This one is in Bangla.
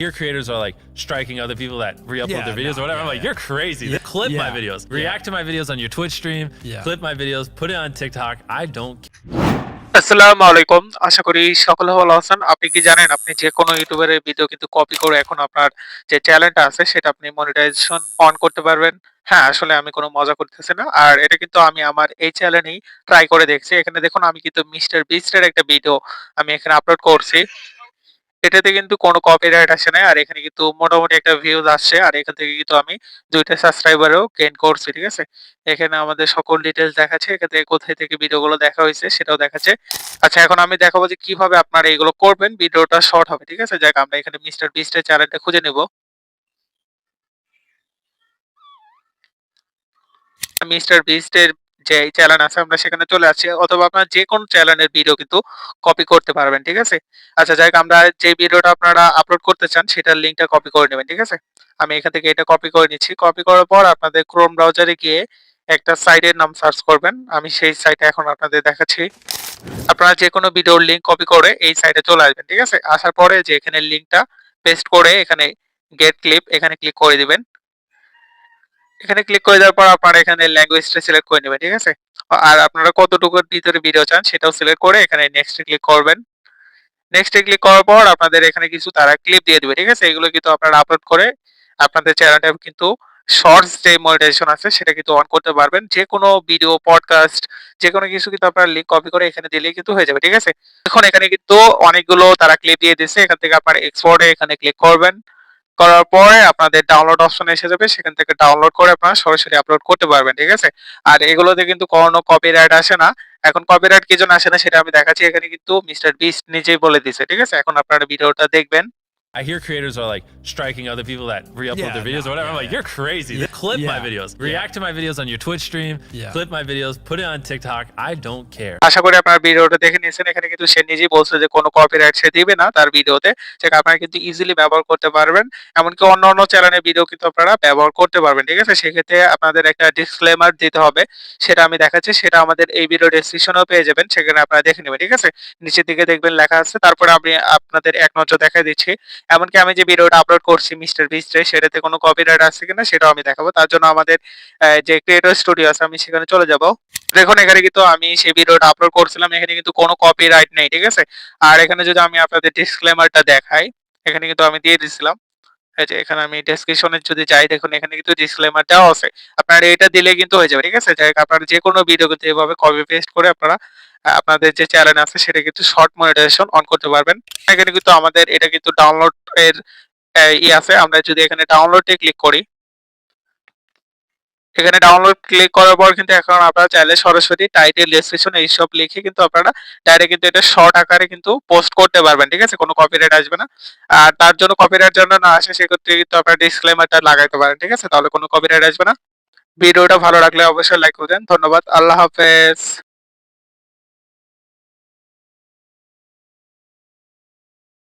Your creators are like striking other people that re-upload their videos or whatever. I'm like, you're crazy. Clip my videos. React to my videos on your Twitch stream. Clip my videos. Put it on TikTok. I don't. আসসালামু আলাইকুম, আশা করি সকলে ভালো আছেন। আপনি কি জানেন আপনি যে কোনো ইউটিউবারের ভিডিও কিন্তু কপি করে এখন আপনার যে চ্যানেলটা আছে সেটা আপনি মনিটাইজেশন অন করতে পারবেন। হ্যাঁ, আসলে আমি কোনো মজা করতেছি না। আর এটা কিন্তু আমি আমার এই চ্যানেলেই ট্রাই করে দেখছি। এখানে দেখুন আমি কিন্তু মিস্টার বিস্ট এর একটা ভিডিও আমি এখানে আপলোড করছি। এটাতে কিন্তু কোনো কপিরাইট আসে নাই। আর এখানে কিন্তু মোটামুটি একটা ভিউজ আসছে। আর এখান থেকে কিন্তু আমি ২ টা সাবস্ক্রাইবারও গেইন করছি। ঠিক আছে? এখানে আমাদের সকল ডিটেইলস দেখাচ্ছে। এখান থেকে কোথায় থেকে ভিডিওগুলো দেখা হইছে সেটাও দেখাচ্ছে। আচ্ছা, এখন আমি দেখাবো যে কিভাবে আপনারা এগুলো করবেন। ভিডিওটা শর্ট হবে। ঠিক আছে? যাক, আমরা এখানে মিস্টার বিস্ট এর চ্যানেলটা খুঁজে নিব। মিস্টার বিস্ট এর যে চ্যানেল আছে আমরা সেখানে চলে আসছি, অথবা আপনার যেকোনো চ্যানেলের ভিডিও কিন্তু কপি করতে পারবেন। ঠিক আছে? আচ্ছা, যাই হোক, আমরা যে ভিডিওটা আপনারা আপলোড করতে চান সেটার লিংকটা কপি করে নেবেন। ঠিক আছে? আমি এখান থেকে এটা কপি করে নিচ্ছি। কপি করার পর আপনাদের ক্রোম ব্রাউজারে গিয়ে একটা সাইটের নাম সার্চ করবেন। আমি সেই সাইটে এখন আপনাদের দেখাচ্ছি। আপনারা যেকোনো ভিডিওর লিংক কপি করে এই সাইটে চলে আসবেন। ঠিক আছে? আসার পরে যে এখানে লিংকটা পেস্ট করে এখানে গেট ক্লিপ এখানে ক্লিক করে দিবেন। এখানে ক্লিক করে দেওয়ার পর আপনারা এখানে ল্যাঙ্গুয়েজটা সিলেক্ট করে নেবেন। ঠিক আছে? আর আপনারা কতটুকুর ভিতরে ভিডিও চান সেটাও সিলেক্ট করে এখানে নেক্সট এ ক্লিক করবেন। নেক্সট এ ক্লিক করার পর আপনাদের এখানে কিছু তারা ক্লিপ দিয়ে দিবে। ঠিক আছে? এগুলো কিন্তু আপনারা আপলোড করে আপনাদের চ্যানেলটা কিন্তু শর্টস যে মনিটাইজেশন আছে সেটা কিন্তু অন করতে পারবেন। যেকোনো ভিডিও, পডকাস্ট যেকোনো কিছু কিন্তু আপনারা লিংক কপি করে এখানে দিলেই কিন্তু হয়ে যাবে। ঠিক আছে? এখন এখানে কিন্তু অনেকগুলো তারা ক্লিপ দিয়ে দিয়েছে। এখান থেকে আপনারা এক্সপোর্ট এ এখানে ক্লিক করবেন। করার পরে আপনাদের ডাউনলোড অপশন এসে যাবে। সেখান থেকে ডাউনলোড করে আপনারা সরাসরি আপলোড করতে পারবেন। ঠিক আছে? আর এগুলোতে কিন্তু কোনো কপিরাইট আসে না। এখন কপিরাইট কি জন্য আসে না সেটা আমি দেখাচ্ছি। এখানে কিন্তু মিস্টার বিস্ট নিজেই বলে দিছে। ঠিক আছে? এখন আপনারা ভিডিওটা দেখবেন। I hear creators are like striking other people that re-upload their videos or whatever. I'm like, you're crazy. Clip my videos. React to my videos on your Twitch stream. Clip my videos. Put it on TikTok. I don't care. আশা করি আপনারা ভিডিওটা দেখে নিয়েছেন। এখানে কিন্তু সে নিজেই বলছে যে কোনো কপিরাইট সে দিবে না তার ভিডিওতে। যেটা আপনারা কিন্তু ইজিলি ব্যবহার করতে পারবেন। এমনকি অন্যান্য চ্যানেলের ভিডিও কিন্তু আপনারা ব্যবহার করতে পারবেন। ঠিক আছে? সেক্ষেত্রে আপনাদের একটা ডিসক্লেমার দিতে হবে। সেটা আমি দেখাচ্ছি। সেটা আমাদের এই ভিডিও ডেসক্রিপশনেও পেয়ে যাবেন। সেখানে আপনারা দেখে নেবেন। ঠিক আছে? নিচের দিকে দেখবেন লেখা আছে। তারপরে আমি আপনাদের এক নজর দেখায় দিচ্ছি। এমনকি আমি যে ভিডিওটা আপলোড করছি মিস্টার বিস্ট এর সেটাতে কোনো কপিরাইট আছে কিনা সেটাও আমি দেখাবো। তার জন্য আমাদের যে ক্রিয়েটর স্টুডিও আছে আমি সেখানে চলে যাব। দেখুন এখানে কিন্তু আমি সেই ভিডিওটা আপলোড করছিলাম। এখানে কিন্তু কোনো কপিরাইট নেই। ঠিক আছে? আর এখানে যদি আমি আপনাদের ডিসক্লেমারটা দেখাই, এখানে কিন্তু আমি দিয়ে দিছিলাম। এই যে এখানে আমি ডেসক্রিপশনে যদি যাই, দেখুন এখানে কিন্তু ডিসক্লেমার দেওয়া আছে। আপনারা এটা দিলে কিন্তু হয়ে যাবে। ঠিক আছে? যাই হোক, আপনারা যেকোনো ভিডিও কিন্তু এভাবে কপি পেস্ট করে আপনারা আপনাদের যে চ্যানেল আছে সেটা কিন্তু শর্ট মনিটাইজেশন অন করতে পারবেন। এখানে কিন্তু আমাদের এটা কিন্তু ডাউনলোড এর আছে। আমরা যদি এখানে ডাউনলোডে ক্লিক করি, এখানে ডাউনলোড ক্লিক করার পর কিন্তু এখন আপনারা চাইলে সরাসরি টাইটেল, ডেসক্রিপশন এইসব লিখে কিন্তু আপনারা ডাইরেক্ট কিন্তু এটা শর্ট আকারে কিন্তু পোস্ট করতে পারবেন। ঠিক আছে? কোনো কপিরাইট আসবে না। আর তার জন্য কপিরাইট যেন না আসে সেক্ষেত্রে কিন্তু আপনারা ডিসক্লেমারটা লাগাইতে পারেন। ঠিক আছে? তাহলে কোনো কপিরাইট আসবে না। ভিডিওটা ভালো লাগলে অবশ্যই লাইক করবেন। ধন্যবাদ। আল্লাহ হাফেজ।